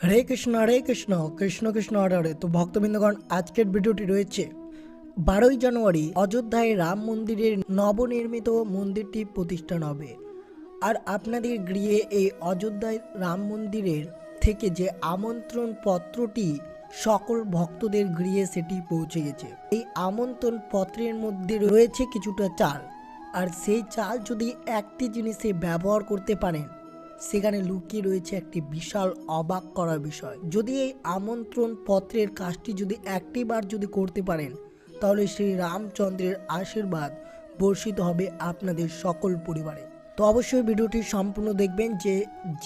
হরে কৃষ্ণ কৃষ্ণ কৃষ্ণ হরে হরে। তো ভক্তবৃন্দগণ, আজকের ভিডিওটি রয়েছে 12ই জানুয়ারি অযোধ্যায় রাম মন্দিরের নবনির্মিত মন্দিরটি প্রতিষ্ঠান হবে। আর আপনাদের গৃহে এই অযোধ্যায় রাম মন্দিরের থেকে যে আমন্ত্রণ পত্রটি সকল ভক্তদের গৃহে সেটি পৌঁছে গেছে। এই আমন্ত্রণ পত্রের মধ্যে রয়েছে কিছুটা চাল, আর সেই চাল যদি একটি জিনিসে ব্যবহার করতে পারেন, সেখানে লুকিয়ে রয়েছে একটি বিশাল অবাক করার বিষয়। যদি এই আমন্ত্রণ পত্রের কাজটি যদি একটিবার যদি করতে পারেন, তাহলে শ্রী রামচন্দ্রের আশীর্বাদ বর্ষিত হবে আপনাদের সকল পরিবারে। তো অবশ্যই ভিডিওটি সম্পূর্ণ দেখবেন যে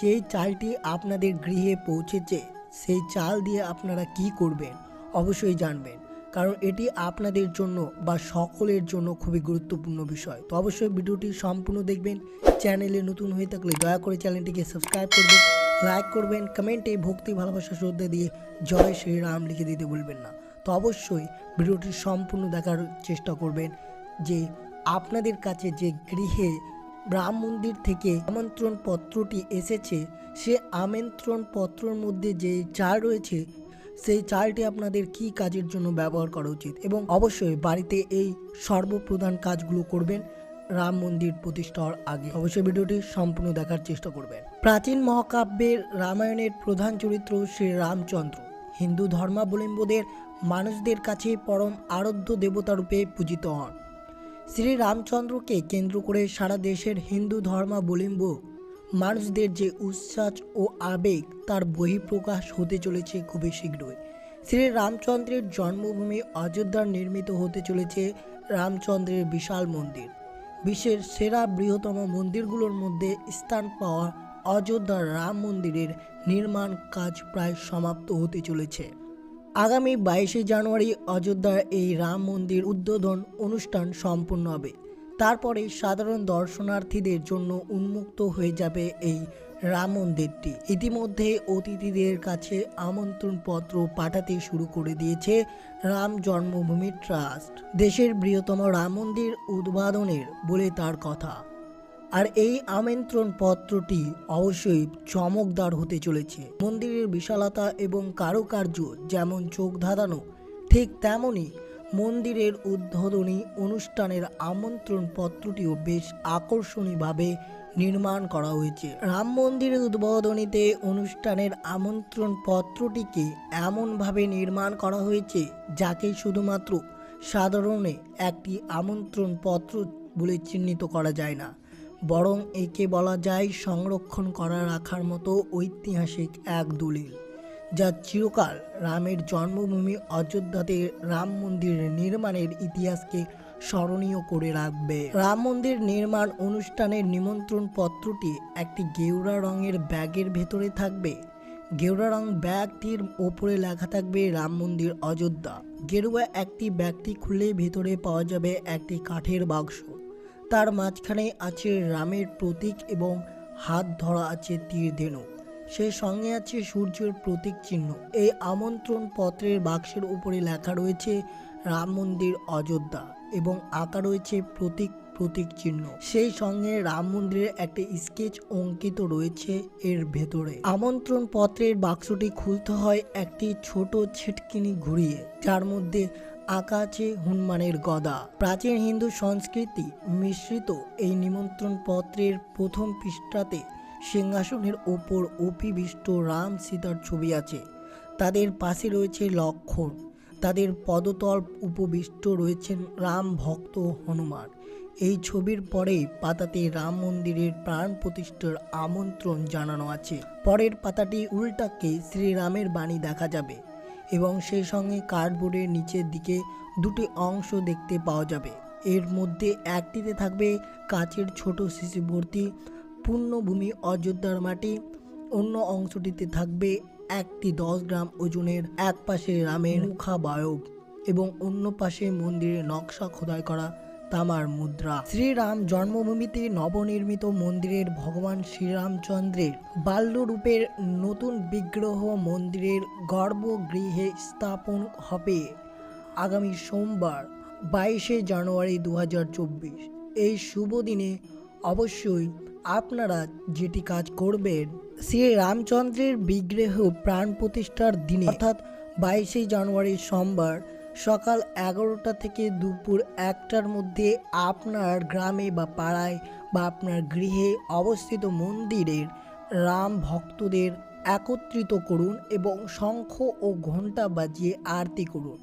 যেই চালটি আপনাদের গৃহে পৌঁছেছে সেই চাল দিয়ে আপনারা কি করবেন অবশ্যই জানবেন, কারণ এটি আপনাদের জন্য বা সকলের জন্য খুবই গুরুত্বপূর্ণ বিষয়। তো অবশ্যই ভিডিওটি সম্পূর্ণ দেখবেন। চ্যানেলে নতুন হয়ে থাকলে দয়া করে চ্যানেলটিকে সাবস্ক্রাইব করবেন, লাইক করবেন, কমেন্টে ভক্তি ভালোবাসা শ্রদ্ধা দিয়ে জয় শ্রীরাম লিখে দিতে ভুলবেন না। তো অবশ্যই ভিডিওটি সম্পূর্ণ দেখার চেষ্টা করবেন যে আপনাদের কাছে যে গৃহে রাম মন্দির থেকে আমন্ত্রণ পত্রটি এসেছে, সে আমন্ত্রণ পত্রের মধ্যে যে চাল রয়েছে সেই চালটি আপনাদের কি কাজের জন্য ব্যবহার করা উচিত, এবং অবশ্যই বাড়িতে এই সর্বপ্রধান কাজগুলো করবেন রাম মন্দির প্রতিষ্ঠার আগে। অবশ্যই ভিডিওটি সম্পূর্ণ দেখার চেষ্টা করবেন। প্রাচীন মহাকাব্যের রামায়ণের প্রধান চরিত্র শ্রী রামচন্দ্র হিন্দু ধর্মাবলম্বীদের মানুষদের কাছে পরম আরাধ্য দেবতা রূপে পূজিত হন। শ্রী রামচন্দ্রকে কেন্দ্র করে সারা দেশের হিন্দু ধর্মাবলম্বী মানুষদের যে উচ্ছ্বাস ও আবেগ তার বহিঃপ্রকাশ হতে চলেছে খুবই শীঘ্রই। শ্রী রামচন্দ্রের জন্মভূমি অযোধ্যার নির্মিত হতে চলেছে রামচন্দ্রের বিশাল মন্দির। বিশ্বের সেরা বৃহত্তম মন্দিরগুলোর মধ্যে স্থান পাওয়া অযোধ্যার রাম মন্দিরের নির্মাণ কাজ প্রায় সমাপ্ত হতে চলেছে। আগামী 22শে জানুয়ারি অযোধ্যার এই রাম মন্দির উদ্বোধন অনুষ্ঠান সম্পন্ন হবে। তারপরে সাধারণ দর্শনার্থীদের জন্য উন্মুক্ত হয়ে যাবে এই রাম মন্দিরটি। ইতিমধ্যে অতিথিদের কাছে আমন্ত্রণ পত্র পাঠাতে শুরু করে দিয়েছে রাম জন্মভূমি ট্রাস্ট। দেশের বৃহত্তম রাম মন্দির উদ্বোধনের বলে তার কথা। আর এই আমন্ত্রণ পত্রটি অবশ্যই চমকদার হতে চলেছে। মন্দিরের বিশালতা এবং কারুকার্য যেমন চোখ ধাঁধানো, ঠিক তেমনই মন্দিরের উদ্বোধনী অনুষ্ঠানের আমন্ত্রণ পত্রটিও বেশ আকর্ষণীয়ভাবে নির্মাণ করা হয়েছে। রাম মন্দিরের উদ্বোধনীতে অনুষ্ঠানের আমন্ত্রণ পত্রটিকে এমনভাবে নির্মাণ করা হয়েছে যাকে শুধুমাত্র সাধারণে একটি আমন্ত্রণ পত্র বলে চিহ্নিত করা যায় না, বরং একে বলা যায় সংরক্ষণ করা রাখার মতো ঐতিহাসিক এক দলিল, যা চিরকাল রামের জন্মভূমি অযোধ্যাতে রাম মন্দির নির্মাণের ইতিহাসকে স্মরণীয় করে রাখবে। রাম মন্দির নির্মাণ অনুষ্ঠানের নিমন্ত্রণ পত্রটি একটি গেরুয়া রঙের ব্যাগের ভেতরে থাকবে। গেরুয়া রং ব্যাগটির ওপরে লেখা থাকবে রাম মন্দির অযোধ্যা। গেরুয়া একটি ব্যাগটি খুলে ভেতরে পাওয়া যাবে একটি কাঠের বাক্স। তার মাঝখানে আছে রামের প্রতীক এবং হাত ধরা আছে তীর ধেনু। সেই সঙ্গে আছে সূর্যের প্রতীক চিহ্ন। এই আমন্ত্রণ পত্রের বাক্সের উপরে লেখা রয়েছে রাম মন্দির অযোধ্যা এবং আঁকা রয়েছে প্রতীক চিহ্ন। সেই সঙ্গে রাম মন্দিরের একটি স্কেচ অঙ্কিত রয়েছে এর ভেতরে। আমন্ত্রণ পত্রের বাক্সটি খুলতে হয় একটি ছোট ছিটকিনি ঘুরিয়ে, যার মধ্যে আঁকা আছে হনুমানের গদা। প্রাচীন হিন্দু সংস্কৃতি মিশ্রিত এই নিমন্ত্রণ পত্রের প্রথম পৃষ্ঠাতে সিংহাসনের ওপর অভিবিষ্ট রাম সীতার ছবি আছে। তাদের পাশে রয়েছে লক্ষ্মণ, তাদের পদতল উপবিষ্ট রয়েছেন রাম ভক্ত হনুমান। এই ছবির পরে পাতাতে রাম মন্দিরের প্রাণ প্রতিষ্ঠার আমন্ত্রণ জানানো আছে। পরের পাতাটি উল্টাকে শ্রীরামের বাণী দেখা যাবে এবং সেই সঙ্গে কার্ডবোর্ডের নিচের দিকে দুটি অংশ দেখতে পাওয়া যাবে। এর মধ্যে একটিতে থাকবে কাচের ছোট শিশি ভর্তি পূর্ণভূমি অযোধ্যার মাটি, অন্য অংশটিতে থাকবে একটি 10 গ্রাম ওজনের এক পাশে রামের মুখাবয়ব এবং অন্য পাশে মন্দিরের নকশা খোদাই করা তামার মুদ্রা। শ্রীরাম জন্মভূমিতে নবনির্মিত মন্দিরের ভগবান শ্রীরামচন্দ্রের বাল্যরূপের নতুন বিগ্রহ মন্দিরের গর্ভগৃহে স্থাপন হবে আগামী সোমবার 22শে জানুয়ারি 2024। এই শুভ দিনে অবশ্যই আপনারা যেটি কাজ করবেন, শ্রী রামচন্দ্রের বিগ্রহ প্রাণ প্রতিষ্ঠার দিনে অর্থাৎ 22শে জানুয়ারি সোমবার সকাল 11টা থেকে দুপুর 1টার মধ্যে আপনার গ্রামে বা পাড়ায় বা আপনার গৃহে অবস্থিত মন্দিরের রাম ভক্তদের একত্রিত করুন এবং শঙ্খ ও ঘণ্টা বাজিয়ে আরতি করুন,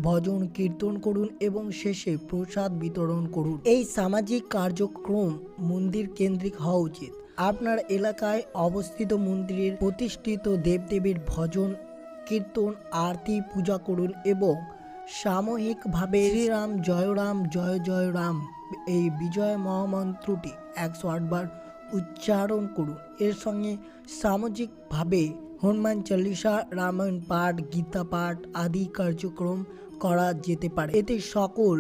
ভজন কীর্তন করুন এবং শেষে প্রসাদ বিতরণ করুন। এই সামাজিক কার্যক্রম মন্দির কেন্দ্রিক হওয়া উচিত। আপনার এলাকায় অবস্থিত মন্দিরের প্রতিষ্ঠিত দেবদেবীর ভজন কীর্তন আরতি পূজা করুন এবং সামূহিকভাবে শ্রীরাম জয় জয় রাম এই বিজয় মহামন্ত্রটি 108 বার উচ্চারণ করুন। এর সঙ্গে সামাজিকভাবে হনুমান চালিসা, রামায়ণ পাঠ, গীতা পাঠ আদি কার্যক্রম করা যেতে পারে। এতে সকল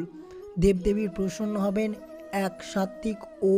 দেবদেবীর প্রসন্ন হবেন, এক সাত্ত্বিক ও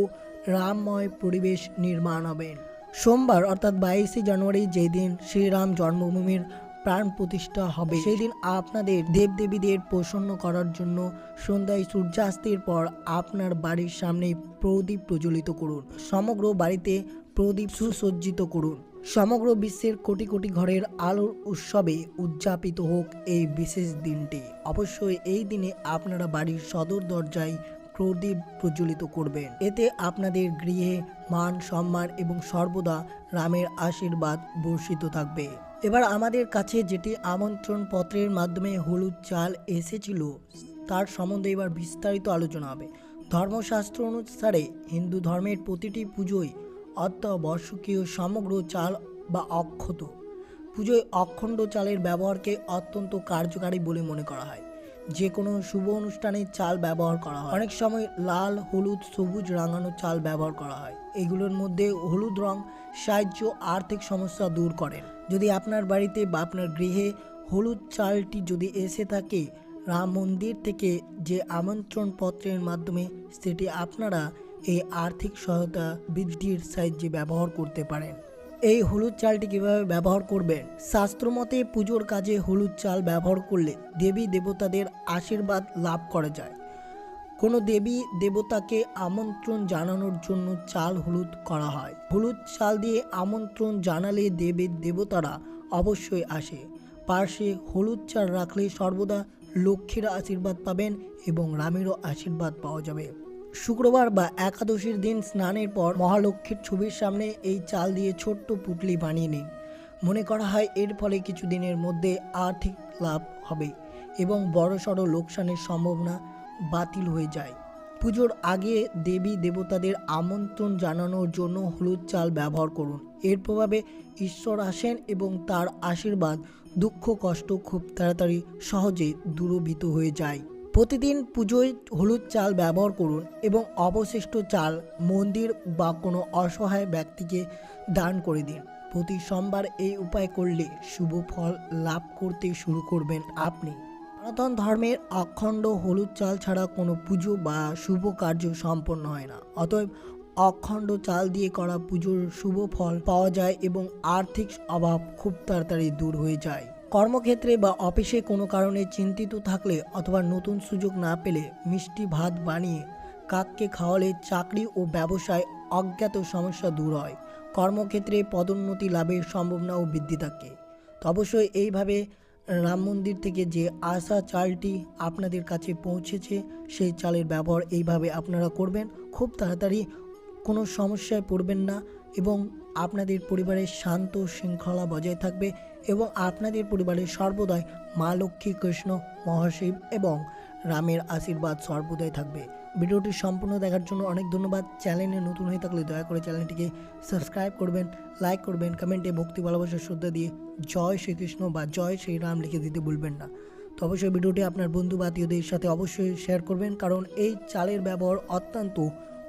রামময় পরিবেশ নির্মাণ হবেন। সোমবার অর্থাৎ 22শে জানুয়ারি যেদিন শ্রীরাম জন্মভূমির প্রাণ প্রতিষ্ঠা হবে, সেই দিন আপনাদের দেবদেবীদের প্রসন্ন করার জন্য সন্ধ্যায় সূর্যাস্তের পর আপনার বাড়ির সামনে প্রদীপ প্রজ্বলিত করুন। সমগ্র বাড়িতে প্রদীপ সুসজ্জিত করুন। সমগ্র বিশ্বের কোটি কোটি ঘরের আলোর উৎসবে উদযাপিত হোক এই বিশেষ দিনটি। অবশ্যই এই দিনে আপনারা বাড়ির সদর দরজায় প্রদীপ প্রজ্বলিত করবেন। এতে আপনাদের গৃহে মান সম্মান এবং সর্বদা রামের আশীর্বাদ বর্ষিত থাকবে। এবার আমাদের কাছে যেটি আমন্ত্রণ পত্রের মাধ্যমে হলুদ চাল এসেছিল তার সম্বন্ধে এবার বিস্তারিত আলোচনা হবে। ধর্মশাস্ত্র অনুসারে হিন্দু ধর্মের প্রতিটি পুজোয় অত্যাবশ্যকীয় সমগ্র চাল বা অক্ষত পুজোয় অখণ্ড চালের ব্যবহারকে অত্যন্ত কার্যকারী বলে মনে করা হয়। যে কোনো শুভ অনুষ্ঠানে চাল ব্যবহার করা হয়। অনেক সময় লাল, হলুদ, সবুজ রাঙানো চাল ব্যবহার করা হয়। এগুলোর মধ্যে হলুদ রং সাহায্য আর্থিক সমস্যা দূর করেন। যদি আপনার বাড়িতে বা আপনার গৃহে হলুদ চালটি যদি এসে থাকে রাম মন্দির থেকে যে আমন্ত্রণ পত্রের মাধ্যমে, সেটি আপনারা এই আর্থিক সহায়তা বৃদ্ধির সাহায্যে ব্যবহার করতে পারেন। এই হলুদ চালটি কিভাবে ব্যবহার করবেন? শাস্ত্রমতে পুজোর কাজে হলুদ চাল ব্যবহার করলে দেবী দেবতাদের আশীর্বাদ লাভ করা যায়। কোনো দেবী দেবতাকে আমন্ত্রণ জানানোর জন্য চাল হলুদ করা হয়। হলুদ চাল দিয়ে আমন্ত্রণ জানালে দেবী দেবতারা অবশ্যই আসে। পার্শ্বে হলুদ চাল রাখলে সর্বদা লক্ষ্মীর আশীর্বাদ পাবেন এবং রামেরও আশীর্বাদ পাওয়া যাবে। শুক্রবার বা একাদশীর দিন স্নানের পর মহালক্ষ্মীর ছবির সামনে এই চাল দিয়ে ছোট্ট পুঁটলি বানিয়ে নিন। মনে করা হয় এর ফলে কিছু দিনের মধ্যে আর্থিক লাভ হবে এবং বড়সড় লোকসানের সম্ভাবনা বাতিল হয়ে যায়। পুজোর আগে দেবী দেবতাদের আমন্ত্রণ জানানোর জন্য হলুদ চাল ব্যবহার করুন। এর প্রভাবে ঈশ্বর আসেন এবং তার আশীর্বাদ দুঃখ কষ্ট খুব তাড়াতাড়ি সহজে দূরীভূত হয়ে যায়। প্রতিদিন পুজোয় হলুদ চাল ব্যবহার করুন এবং অবশিষ্ট চাল মন্দির বা কোনো অসহায় ব্যক্তিকে দান করে দিন। প্রতি সোমবার এই উপায় করলে শুভ ফল লাভ করতে শুরু করবেন আপনি। সনাতন ধর্মের অখণ্ড হলুদ চাল ছাড়া কোনো পুজো বা শুভ কার্য সম্পন্ন হয় না। অতএব অখণ্ড চাল দিয়ে করা পুজোর শুভ ফল পাওয়া যায় এবং আর্থিক অভাব খুব তাড়াতাড়ি দূর হয়ে যায়। কর্মক্ষেত্রে বা অফিসে কোনো কারণে চিন্তিত থাকলে অথবা নতুন সুযোগ না পেলে মিষ্টি ভাত বানিয়ে কাককে খাওয়ালে চাকরি ও ব্যবসায় অজ্ঞাত সমস্যা দূর হয়। কর্মক্ষেত্রে পদোন্নতি লাভের সম্ভাবনাও বৃদ্ধি থাকে। তো অবশ্যই এইভাবে রাম মন্দির থেকে যে আসা চালটি আপনাদের কাছে পৌঁছেছে সেই চালের ব্যবহার এইভাবে আপনারা করবেন। খুব তাড়াতাড়ি কোনো সমস্যায় পড়বেন না এবং আপনাদের পরিবারের শান্ত শৃঙ্খলা বজায় থাকবে এবং আপনাদের পরিবারের সর্বদাই মা লক্ষ্মী, কৃষ্ণ, মহাশিব এবং রামের আশীর্বাদ সর্বদাই থাকবে। ভিডিওটি সম্পূর্ণ দেখার জন্য অনেক ধন্যবাদ। চ্যানেলে নতুন হয়ে থাকলে দয়া করে চ্যানেলটিকে সাবস্ক্রাইব করবেন, লাইক করবেন, কমেন্টে ভক্তি ভালোবাসা শ্রদ্ধা দিয়ে জয় শ্রীকৃষ্ণ বা জয় শ্রীরাম লিখে দিতে ভুলবেন না। তো অবশ্যই ভিডিওটি আপনার বন্ধু বা আত্মীয়দের সাথে অবশ্যই শেয়ার করবেন, কারণ এই চালের ব্যবহার অত্যন্ত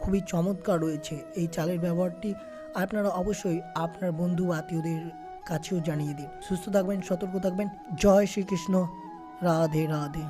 খুবই চমৎকার রয়েছে। এই চালের ব্যবহারটি আপনারা অবশ্যই আপনার বন্ধু বা আত্মীয়দের কাছেও জানিয়ে দিন। সুস্থ থাকবেন, সতর্ক থাকবেন। জয় শ্রীকৃষ্ণ, রাধে রাধে।